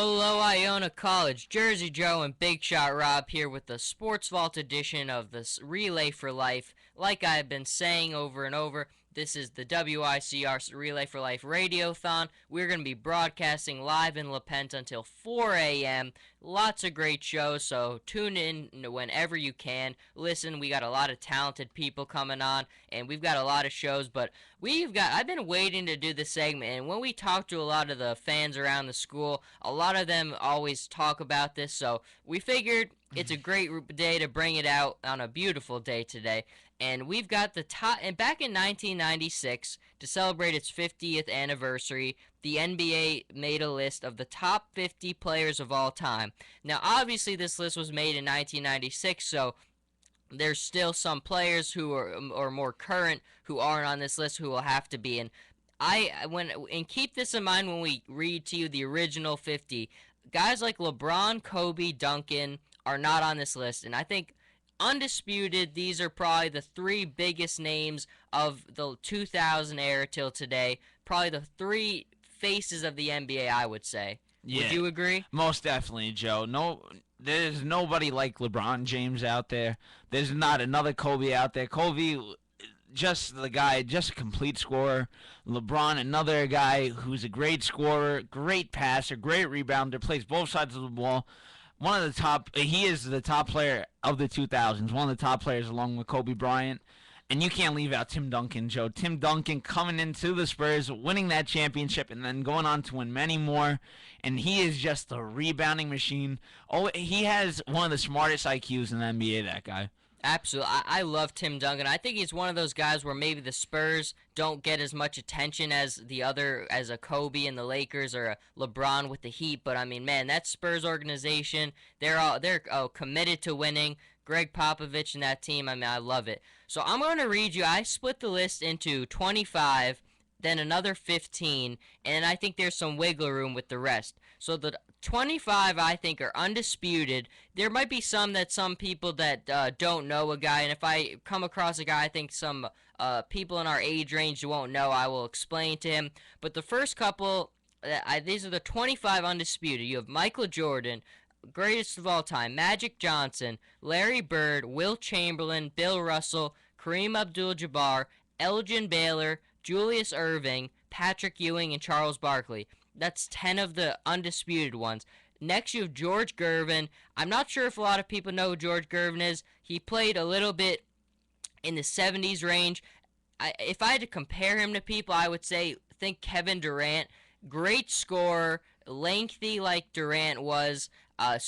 Hello, Iona College. Jersey Joe and Big Shot Rob here with the Sports Vault edition of this Relay for Life. Like I've been saying over and over, this is the WICR Relay for Life Radiothon. We're going to be broadcasting live in La Penta until 4 a.m. Lots of great shows, so tune in whenever you can. Listen, we got a lot of talented people coming on, and we've got a lot of shows, but I've been waiting to do this segment, and when we talk to a lot of the fans around the school, a lot of them always talk about this, so we figured it's a great day to bring it out on a beautiful day today. And we've got the top, and back in 1996, to celebrate its 50th anniversary, the NBA made a list of the top 50 players of all time. Now, obviously, this list was made in 1996, so there's still some players who are or more current who aren't on this list who will have to be. And keep this in mind when we read to you the original 50. Guys like LeBron, Kobe, Duncan are not on this list, and I think undisputed, these are probably the three biggest names of the 2000 era till today. Probably the three faces of the NBA, I would say. Yeah, Would you agree? most definitely, Joe. No, there's nobody like LeBron James out there. There's not another Kobe out there. Kobe, just the guy, just a complete scorer. LeBron, another guy who's a great scorer, great passer, great rebounder, plays both sides of the ball. One of the top, he is the top player of the 2000s, one of the top players along with Kobe Bryant. And you can't leave out Tim Duncan, Joe. Tim Duncan coming into the Spurs, winning that championship, and then going on to win many more. And he is just a rebounding machine. Oh, he has one of the smartest IQs in the NBA, that guy. Absolutely. I love Tim Duncan. I think he's one of those guys where maybe the Spurs don't get as much attention as as a Kobe and the Lakers or a LeBron with the Heat. But I mean, man, that Spurs organization, they're committed to winning. Greg Popovich and that team, I mean, I love it. So I'm going to read you. I split the list into 25, then another 15, and I think there's some wiggle room with the rest. So the 25 I think are undisputed. There might be some people that don't know a guy, and if I come across a guy I think some people in our age range won't know, I will explain to him. But the first couple, these are the 25 undisputed. You have Michael Jordan, greatest of all time, Magic Johnson, Larry Bird, Wilt Chamberlain, Bill Russell, Kareem Abdul-Jabbar, Elgin Baylor, Julius Erving, Patrick Ewing, and Charles Barkley. That's 10 of the undisputed ones. Next, you have George Gervin. I'm not sure if a lot of people know who George Gervin is. He played a little bit in the 70s range. If I had to compare him to people, I would think Kevin Durant. Great scorer, lengthy like Durant was.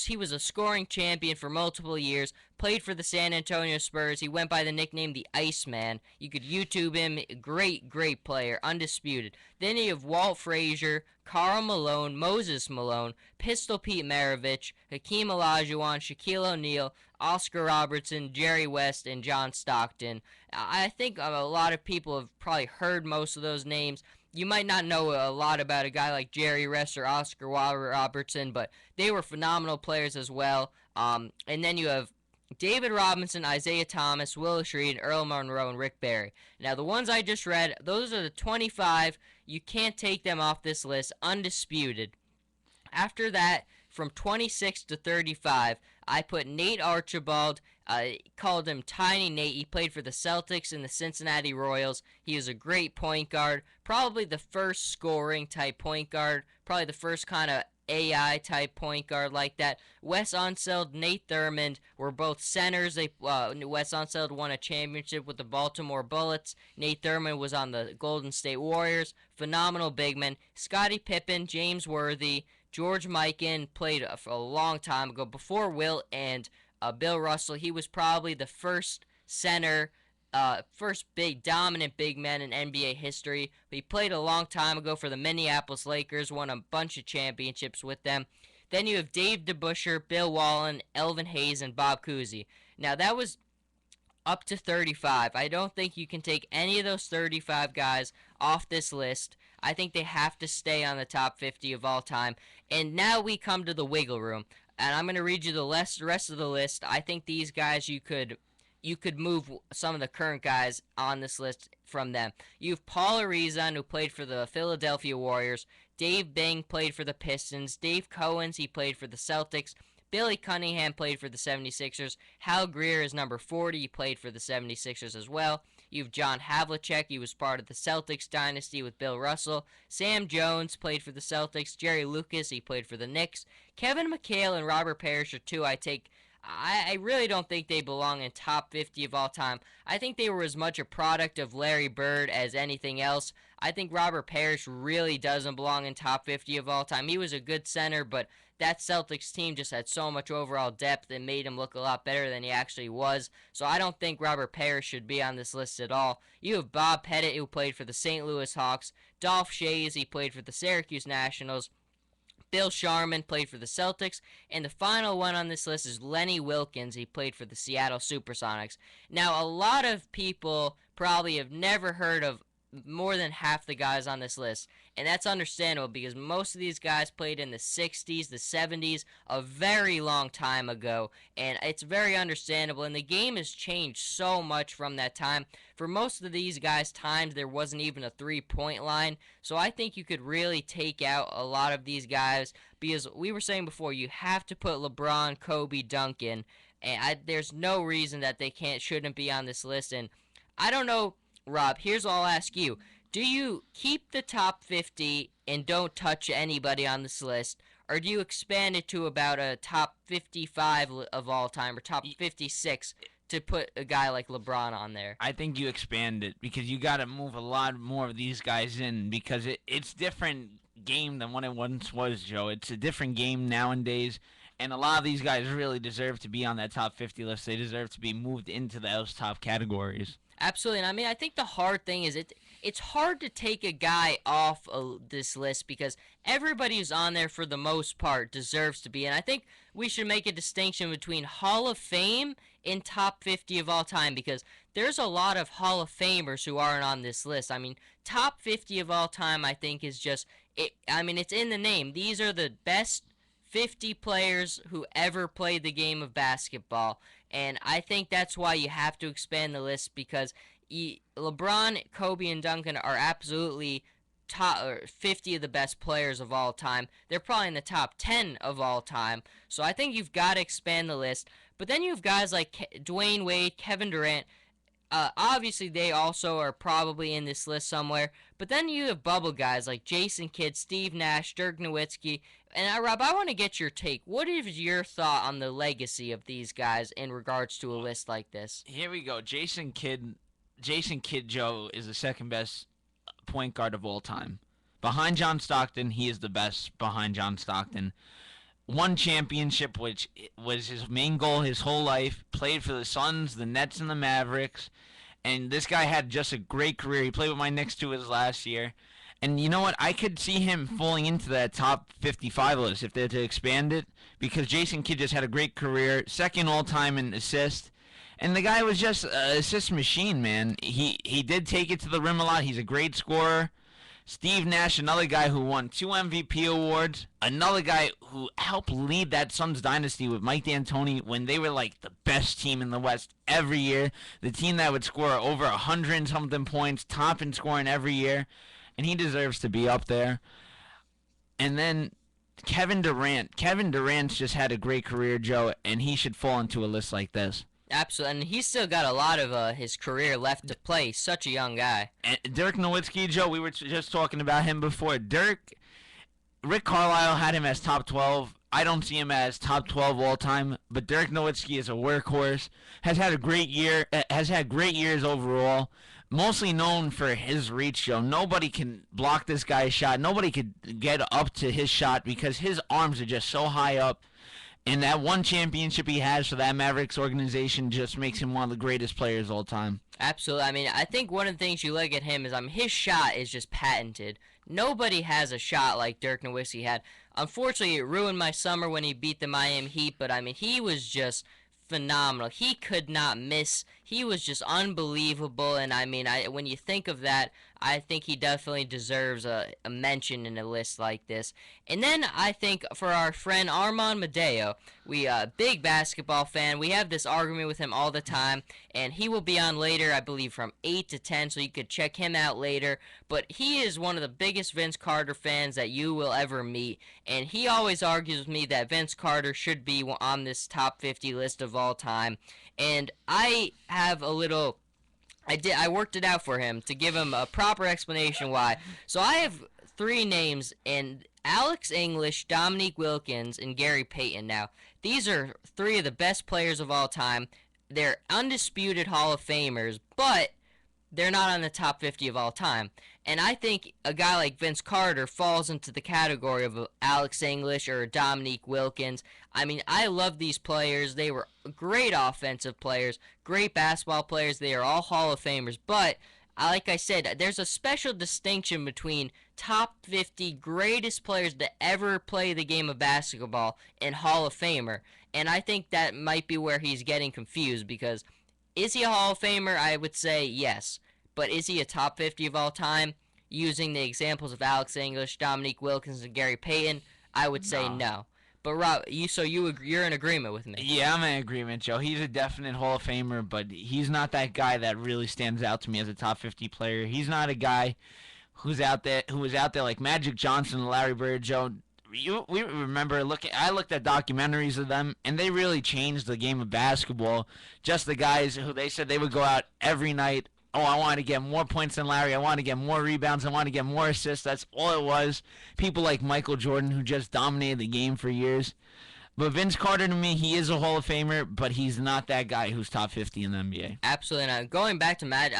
He was a scoring champion for multiple years, played for the San Antonio Spurs. He went by the nickname the Iceman. You could YouTube him. Great, great player, undisputed. Then you have Walt Frazier, Karl Malone, Moses Malone, Pistol Pete Maravich, Hakeem Olajuwon, Shaquille O'Neal, Oscar Robertson, Jerry West, and John Stockton. I think a lot of people have probably heard most of those names. You might not know a lot about a guy like Jerry West or Oscar Robertson, but they were phenomenal players as well. And then you have David Robinson, Isaiah Thomas, Willis Reed, Earl Monroe, and Rick Barry. Now, the ones I just read, those are the 25. You can't take them off this list, undisputed. After that, from 26 to 35, I put Nate Archibald. Called him Tiny Nate. He played for the Celtics and the Cincinnati Royals. He was a great point guard. Probably the first scoring type point guard. Probably the first kind of AI type point guard like that. Wes Unseld, Nate Thurmond were both centers. Wes Unseld won a championship with the Baltimore Bullets. Nate Thurmond was on the Golden State Warriors. Phenomenal big men. Scottie Pippen, James Worthy, George Mikan played for a long time ago before Wilt and Bill Russell. He was probably the first center, first big dominant big man in NBA history. But he played a long time ago for the Minneapolis Lakers, won a bunch of championships with them. Then you have Dave DeBusschere, Bill Wallen, Elvin Hayes, and Bob Cousy. Now that was up to 35. I don't think you can take any of those 35 guys off this list. I think they have to stay on the top 50 of all time. And now we come to the wiggle room. And I'm going to read you the rest of the list. I think these guys you could move some of the current guys on this list from them. You have Paul Arizon, who played for the Philadelphia Warriors, Dave Bing played for the Pistons. Dave Cowens, he played for the Celtics. Billy Cunningham played for the 76ers. Hal Greer is number 40. He played for the 76ers as well. You have John Havlicek. He was part of the Celtics dynasty with Bill Russell. Sam Jones played for the Celtics. Jerry Lucas, he played for the Knicks. Kevin McHale and Robert Parrish are two I really don't think they belong in top 50 of all time. I think they were as much a product of Larry Bird as anything else. I think Robert Parrish really doesn't belong in top 50 of all time. He was a good center, but that Celtics team just had so much overall depth that made him look a lot better than he actually was. So I don't think Robert Parrish should be on this list at all. You have Bob Pettit, who played for the St. Louis Hawks. Dolph Schayes, he played for the Syracuse Nationals. Bill Sharman played for the Celtics, and the final one on this list is Lenny Wilkens. He played for the Seattle Supersonics. Now, a lot of people probably have never heard of more than half the guys on this list, and that's understandable because most of these guys played in the 60s, the 70s, a very long time ago, and it's very understandable, and the game has changed so much from that time. For most of these guys' times, there wasn't even a three-point line, so I think you could really take out a lot of these guys because we were saying before, you have to put LeBron, Kobe, Duncan, and there's no reason that they shouldn't be on this list, and I don't know, Rob, here's all I'll ask you. Do you keep the top 50 and don't touch anybody on this list, or do you expand it to about a top 55 of all time or top 56 to put a guy like LeBron on there? I think you expand it because you got to move a lot more of these guys in because it's different game than what it once was, Joe. It's a different game nowadays, and a lot of these guys really deserve to be on that top 50 list. They deserve to be moved into those top categories. Absolutely, and I mean, I think the hard thing is it's hard to take a guy off of this list because everybody who's on there for the most part deserves to be, and I think we should make a distinction between Hall of Fame and top 50 of all time because there's a lot of Hall of Famers who aren't on this list. I mean, top 50 of all time, I think, is just it. I mean, it's in the name. These are the best 50 players who ever played the game of basketball. And I think that's why you have to expand the list because LeBron, Kobe, and Duncan are absolutely top 50 of the best players of all time. They're probably in the top 10 of all time. So I think you've got to expand the list. But then you have guys like Dwayne Wade, Kevin Durant. Obviously, they also are probably in this list somewhere. But then you have bubble guys like Jason Kidd, Steve Nash, Dirk Nowitzki. And Rob, I want to get your take. What is your thought on the legacy of these guys in regards to a list like this? Here we go. Jason Kidd, Joe, is the second best point guard of all time. Behind John Stockton, he is the best behind John Stockton. Won championship, which was his main goal his whole life. Played for the Suns, the Nets, and the Mavericks. And this guy had just a great career. He played with my Knicks too his last year. And you know what? I could see him falling into that top 55 list if they're to expand it because Jason Kidd just had a great career, second all-time in assists. And the guy was just an assist machine, man. He did take it to the rim a lot. He's a great scorer. Steve Nash, another guy who won 2 MVP awards. Another guy who helped lead that Suns dynasty with Mike D'Antoni when they were like the best team in the West every year. The team that would score over 100-something points, top in scoring every year. And he deserves to be up there. And then Kevin Durant. Kevin Durant's just had a great career, Joe, and he should fall into a list like this. Absolutely, and he's still got a lot of his career left to play. He's such a young guy. And Dirk Nowitzki, Joe, we were just talking about him before. Rick Carlisle had him as top 12. I don't see him as top 12 all time, but Dirk Nowitzki is a workhorse. Has had great years overall. Mostly known for his reach, Joe. Nobody can block this guy's shot. Nobody could get up to his shot because his arms are just so high up. And that one championship he has for that Mavericks organization just makes him one of the greatest players of all time. Absolutely. I mean, I think one of the things you look at him is his shot is just patented. Nobody has a shot like Dirk Nowitzki had. Unfortunately, it ruined my summer when he beat the Miami Heat, but I mean, he was just phenomenal. He could not miss. He was just unbelievable, and I mean, when you think of that, I think he definitely deserves a mention in a list like this. And then I think for our friend Armand Medeo, we big basketball fan. We have this argument with him all the time, and he will be on later, I believe, from 8 to 10, so you could check him out later. But he is one of the biggest Vince Carter fans that you will ever meet, and he always argues with me that Vince Carter should be on this top 50 list of all time. And I have a little I worked it out for him to give him a proper explanation why. So I have three names, and Alex English, Dominique Wilkins, and Gary Payton. Now, these are three of the best players of all time. They're undisputed Hall of Famers, but they're not on the top 50 of all time. And I think a guy like Vince Carter falls into the category of Alex English or Dominique Wilkins. I mean, I love these players. They were great offensive players, great basketball players. They are all Hall of Famers. But, like I said, there's a special distinction between top 50 greatest players to ever play the game of basketball and Hall of Famer. And I think that might be where he's getting confused because is he a Hall of Famer? I would say yes. But is he a top 50 of all time? Using the examples of Alex English, Dominique Wilkins, and Gary Payton, I would say no. But Rob, you're in agreement with me. Yeah, I'm in agreement, Joe. He's a definite Hall of Famer, but he's not that guy that really stands out to me as a top 50 player. He's not a guy who was out there like Magic Johnson and Larry Bird, Joe. We remember I looked at documentaries of them, and they really changed the game of basketball. Just the guys who they said they would go out every night. Oh, I want to get more points than Larry. I want to get more rebounds. I want to get more assists. That's all it was. People like Michael Jordan who just dominated the game for years. But Vince Carter, to me, he is a Hall of Famer, but he's not that guy who's top 50 in the NBA. Absolutely not. Going back to Magic,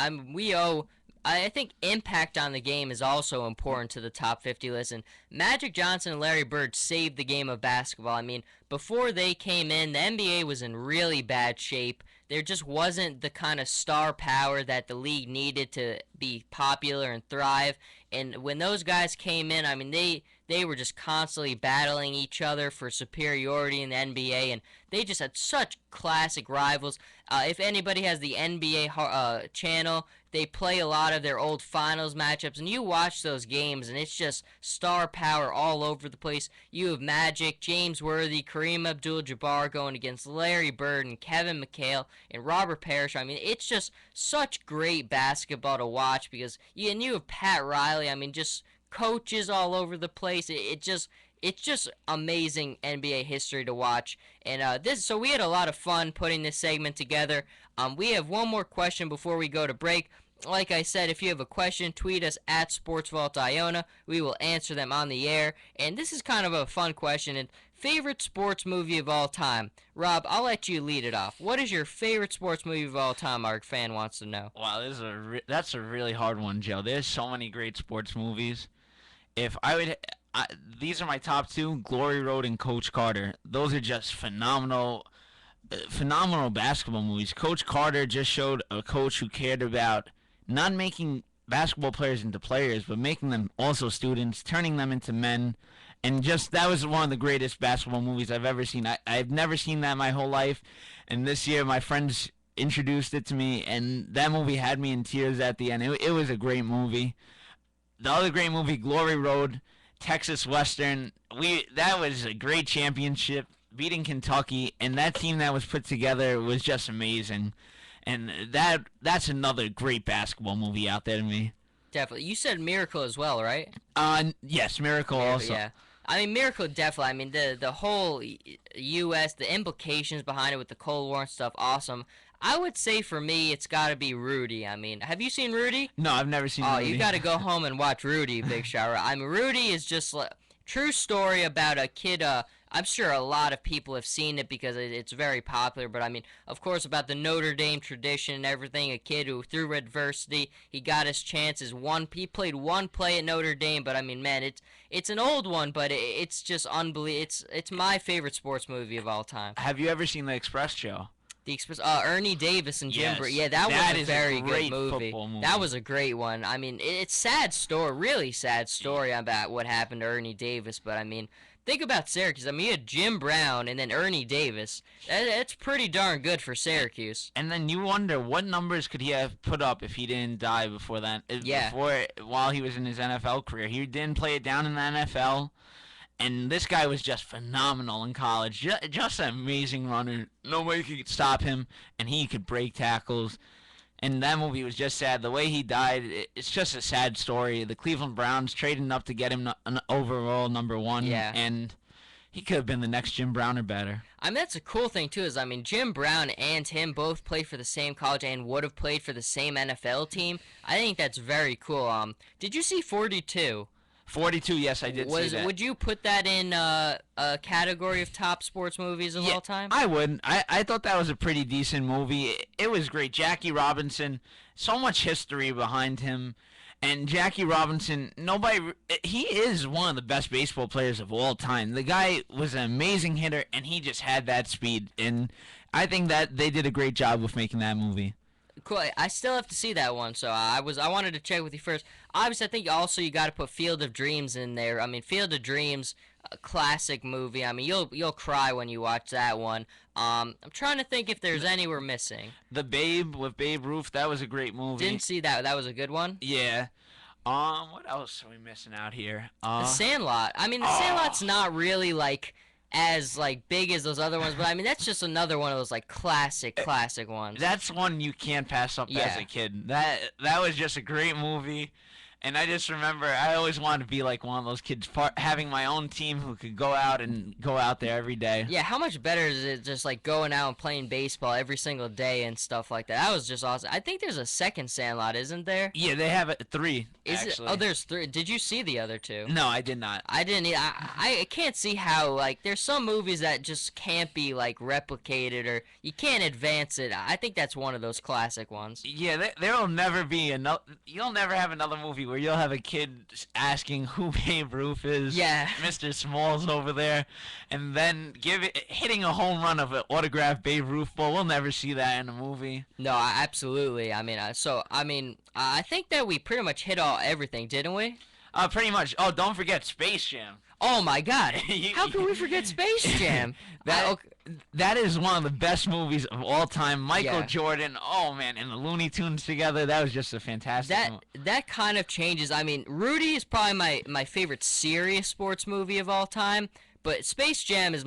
I think impact on the game is also important to the top 50 list. And Magic Johnson and Larry Bird saved the game of basketball. I mean, before they came in, the NBA was in really bad shape. There just wasn't the kind of star power that the league needed to be popular and thrive. And when those guys came in, I mean, they were just constantly battling each other for superiority in the NBA, and they just had such classic rivals. If anybody has the NBA channel, they play a lot of their old finals matchups, and you watch those games, and it's just star power all over the place. You have Magic, James Worthy, Kareem Abdul-Jabbar going against Larry Bird and Kevin McHale and Robert Parrish. I mean, it's just such great basketball to watch because you have Pat Riley. I mean, just coaches all over the place. It's just amazing NBA history to watch. And so we had a lot of fun putting this segment together. We have one more question before we go to break. Like I said, if you have a question, tweet us at SportsVaultIona. We will answer them on the air. And this is kind of a fun question. And favorite sports movie of all time? Rob, I'll let you lead it off. What is your favorite sports movie of all time? Our fan wants to know. Wow, that's a really hard one, Joe. There's so many great sports movies. These are my top two: Glory Road and Coach Carter. Those are just phenomenal basketball movies. Coach Carter just showed a coach who cared about not making basketball players into players, but making them also students, turning them into men. And just that was one of the greatest basketball movies I've ever seen. I've never seen that my whole life. And this year my friends introduced it to me, and that movie had me in tears at the end. It was a great movie. The other great movie, Glory Road, Texas Western. That was a great championship, beating Kentucky, and that team that was put together was just amazing. And that's another great basketball movie out there to me. Definitely. You said Miracle as well, right? Yes, Miracle also. Yeah. I mean, Miracle definitely. I mean, the whole U.S., the implications behind it with the Cold War and stuff, awesome. I would say for me, it's got to be Rudy. I mean, have you seen Rudy? No, I've never seen Rudy. Oh, you got to go home and watch Rudy, Big Shower. I mean, Rudy is just like true story about a kid. I'm sure a lot of people have seen it because it's very popular. But I mean, of course, about the Notre Dame tradition and everything. A kid who, through adversity, he got his chances. He played one play at Notre Dame, but I mean, man, it's an old one, but it's just unbelievable. It's my favorite sports movie of all time. Have you ever seen The Express, Joe? The Express, Ernie Davis and Jim. Yes, Yeah, that was a very great good movie. That was a great one. I mean, it's sad story, really sad story about what happened to Ernie Davis. But I mean, think about Syracuse. I mean, you had Jim Brown and then Ernie Davis. That's pretty darn good for Syracuse. And then you wonder what numbers could he have put up if he didn't die before that. Yeah. Before while he was in his NFL career, he didn't play it down in the NFL. And this guy was just phenomenal in college. Just an amazing runner. Nobody could stop him, and he could break tackles. And that movie was just sad. The way he died, it's just a sad story. The Cleveland Browns traded up to get him an overall number 1. Yeah. And he could have been the next Jim Brown or better. I mean, that's a cool thing, too, is, I mean, Jim Brown and him both played for the same college and would have played for the same NFL team. I think that's very cool. Did you see 42? 42, yes, I did see that. Would you put that in a category of top sports movies of all time? I would. I thought that was a pretty decent movie. It was great. Jackie Robinson, so much history behind him. And Jackie Robinson, he is one of the best baseball players of all time. The guy was an amazing hitter, and he just had that speed. And I think that they did a great job with making that movie. Cool. I still have to see that one, so I wanted to check with you first. Obviously, I think also you got to put Field of Dreams in there. I mean, Field of Dreams, a classic movie. I mean, you'll cry when you watch that one. I'm trying to think if there's any we're missing. The Babe with Babe Ruth, that was a great movie. Didn't see that. That was a good one. Yeah. What else are we missing out here? The Sandlot. I mean, The Sandlot's not really like as like big as those other ones, but I mean that's just another one of those like classic ones. That's one you can't pass up as a kid. That was just a great movie. And I just remember I always wanted to be like one of those kids, having my own team who could go out there every day. Yeah, how much better is it just like going out and playing baseball every single day and stuff like that? That was just awesome. I think there's a second Sandlot, isn't there? Yeah, they have 3. Is actually. it? Oh, there's 3. Did you see the other 2? No, I did not. I didn't. I can't see how like there's some movies that just can't be like replicated or you can't advance it. I think that's one of those classic ones. Yeah, there will never be another. You'll never have another movie where you'll have a kid asking who Babe Ruth is. Yeah. Mr. Smalls over there, and then hitting a home run of an autographed Babe Ruth ball. We'll never see that in a movie. No, absolutely. I mean, I think that we pretty much hit everything, didn't we? Pretty much. Oh, don't forget Space Jam. Oh my God! How can we forget Space Jam? That is one of the best movies of all time. Michael Yeah. Jordan, oh man, and the Looney Tunes together, that was just a fantastic movie. That kind of changes. I mean, Rudy is probably my favorite serious sports movie of all time, but Space Jam is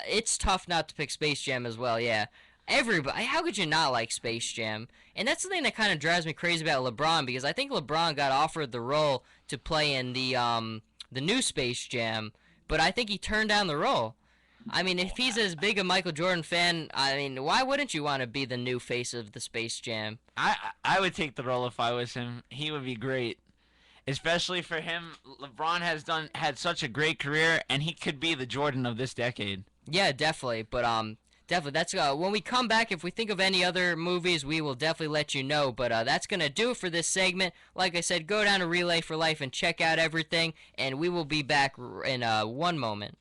it's tough not to pick Space Jam as well, yeah. Everybody, how could you not like Space Jam? And that's the thing that kind of drives me crazy about LeBron, because I think LeBron got offered the role to play in the new Space Jam, but I think he turned down the role. I mean, if he's as big a Michael Jordan fan, I mean, why wouldn't you want to be the new face of the Space Jam? I would take the role if I was him. He would be great. Especially for him, LeBron had such a great career, and he could be the Jordan of this decade. Yeah, definitely. But definitely, that's when we come back. If we think of any other movies, we will definitely let you know. But that's gonna do it for this segment. Like I said, go down to Relay for Life and check out everything, and we will be back in 1 moment.